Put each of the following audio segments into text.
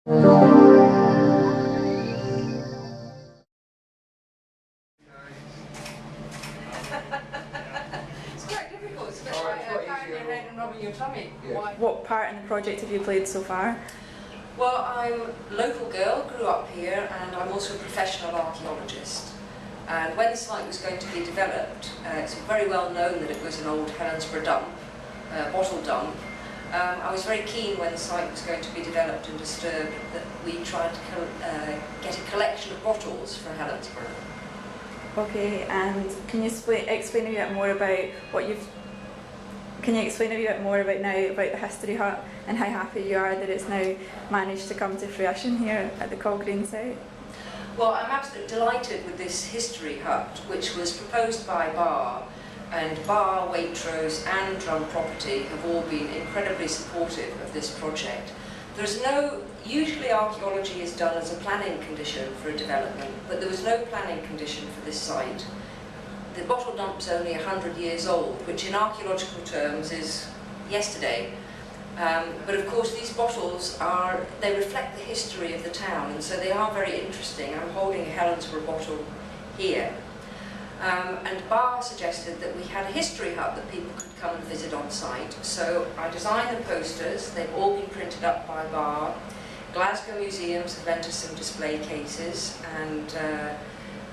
quite difficult, it's a bit like carrying your head and rubbing your tummy. Yeah. What part in the project have you played so far? Well, I'm a local girl, grew up here, and I'm also a professional archaeologist. And when the site was going to be developed, it's very well known that it was an old Helensburgh dump, bottle dump. I was very keen when the site was going to be developed and disturbed that we tried to get a collection of bottles for Helensburgh. Okay, and can you explain a bit more about what you've... Can you explain a bit more about now about the history hut and how happy you are that it's now managed to come to fruition here at the Colgreen site? Well, I'm absolutely delighted with this history hut, which was proposed by Barr, and Barr, Waitrose and Drum Property have all been incredibly supportive of this project. There's usually archaeology is done as a planning condition for a development, but there was no planning condition for this site. The bottle dump's only 100 years old, which in archaeological terms is yesterday. But of course these bottles they reflect the history of the town, and so they are very interesting. I'm holding a Helensburgh bottle here. And Barr suggested that we had a history hut that people could come and visit on site. So I designed the posters, they've all been printed up by Barr. Glasgow museums have lent us some display cases, and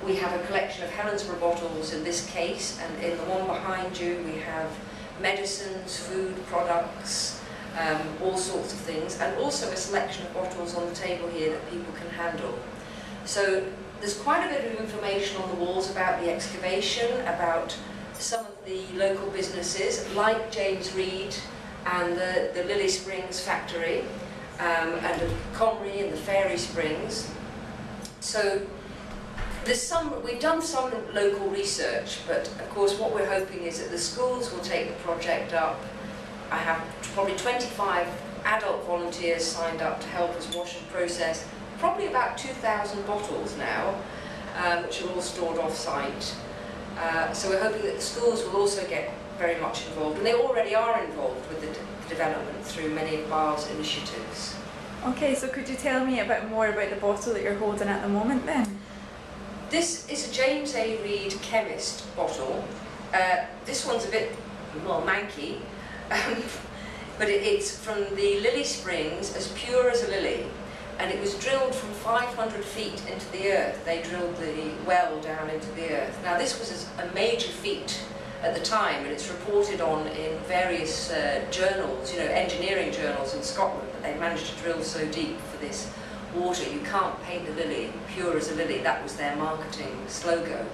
we have a collection of Helensburgh bottles in this case, and in the one behind you we have medicines, food products, all sorts of things, and also a selection of bottles on the table here that people can handle. So there's quite a bit of information on the walls about the excavation, about some of the local businesses like James Reed and the Lily Springs factory, and the Comrie and the Fairy Springs. So we've done some local research, but of course what we're hoping is that the schools will take the project up. I have probably 25 adult volunteers signed up to help us wash and process probably about 2,000 bottles now, which are all stored off-site. So we're hoping that the schools will also get very much involved, and they already are involved with the development through many of Barr's initiatives. Okay, so could you tell me a bit more about the bottle that you're holding at the moment then? This is a James A. Reed chemist bottle. This one's a bit, well, manky, but it's from the Lily Springs, as pure as a lily, and it was drilled from 500 feet into the earth. They drilled the well down into the earth. Now this was a major feat at the time, and it's reported on in various journals, engineering journals in Scotland, that they managed to drill so deep for this water. You can't paint the lily pure as a lily. That was their marketing slogan.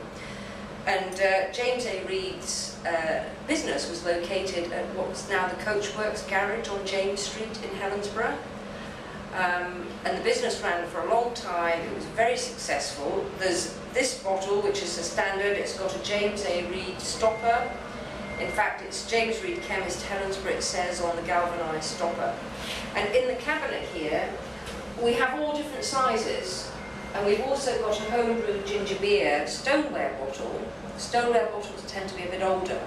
And James A. Reed's business was located at what's now the Coachworks garage on James Street in Helensburgh. And the business ran for a long time. It was very successful. There's this bottle, which is a standard. It's got a James A. Reed stopper. In fact, it's James Reed Chemist Helensburgh, it says on the galvanised stopper. And in the cabinet here, we have all different sizes. And we've also got a homebrewed ginger beer stoneware bottle. Stoneware bottles tend to be a bit older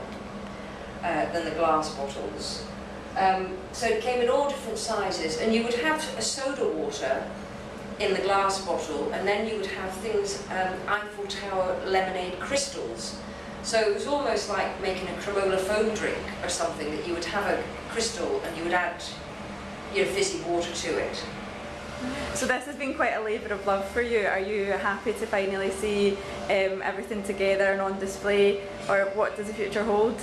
than the glass bottles. So it came in all different sizes, and you would have a soda water in the glass bottle, and then you would have things, Eiffel Tower lemonade crystals. So it was almost like making a Cremola foam drink or something, that you would have a crystal and you would add fizzy water to it. So this has been quite a labour of love for you. Are you happy to finally see everything together and on display, or what does the future hold?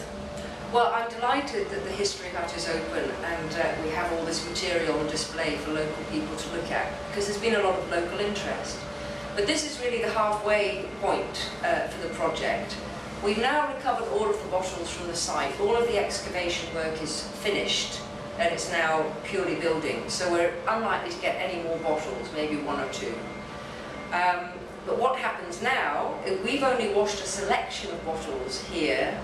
Well, I'm delighted that the History Hut is open, and we have all this material on display for local people to look at, because there's been a lot of local interest. But this is really the halfway point for the project. We've now recovered all of the bottles from the site. All of the excavation work is finished, and it's now purely building. So we're unlikely to get any more bottles, maybe one or two. But what happens now, we've only washed a selection of bottles here,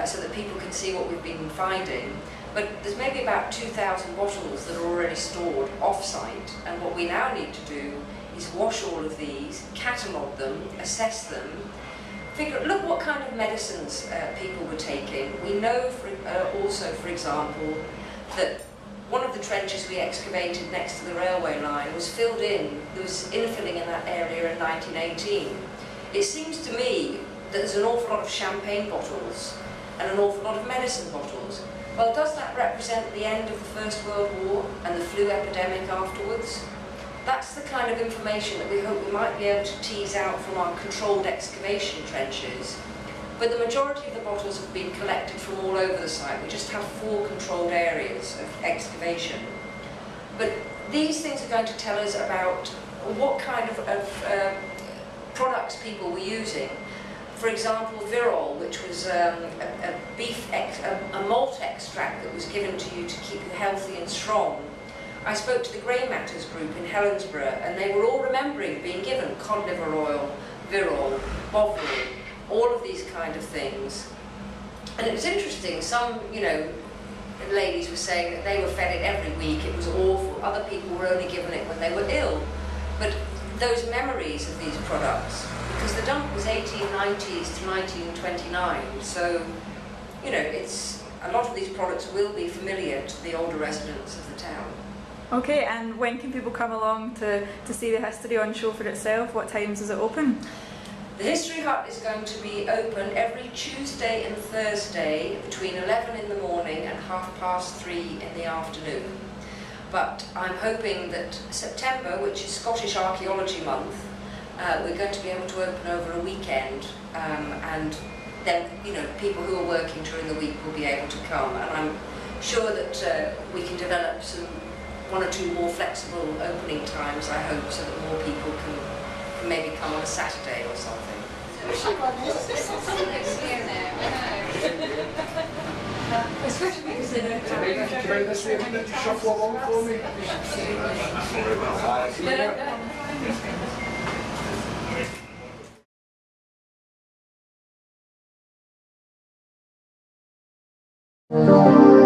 so that people can see what we've been finding. But there's maybe about 2,000 bottles that are already stored off-site, and what we now need to do is wash all of these, catalogue them, assess them, look what kind of medicines people were taking. We know also, for example, that one of the trenches we excavated next to the railway line was filled in. There was infilling in that area in 1918. It seems to me that there's an awful lot of champagne bottles and an awful lot of medicine bottles. Well, does that represent the end of the First World War and the flu epidemic afterwards? That's the kind of information that we hope we might be able to tease out from our controlled excavation trenches. But the majority of the bottles have been collected from all over the site. We just have 4 controlled areas of excavation. But these things are going to tell us about what kind of products people were using. For example, Virol, which was a malt extract that was given to you to keep you healthy and strong. I spoke to the Grey Matters group in Helensburgh, and they were all remembering being given cod liver oil, Virol, Bovril, all of these kind of things. And it was interesting, some, ladies were saying that they were fed it every week, it was awful. Other people were only given it when they were ill. But those memories of these products, because the dump was 1890s to 1929, so, it's a lot of these products will be familiar to the older residents of the town. Okay, and when can people come along to see the history on show for itself? What times is it open? The History Hut is going to be open every Tuesday and Thursday between 11 in the morning and 3:30 in the afternoon. But I'm hoping that September, which is Scottish Archaeology Month, we're going to be able to open over a weekend, and then people who are working during the week will be able to come. And I'm sure that we can develop 1 or 2 more flexible opening times, I hope, so that more people can maybe come on a Saturday or something. Especially because they don't have... Can you this way and just shuffle along for me? No.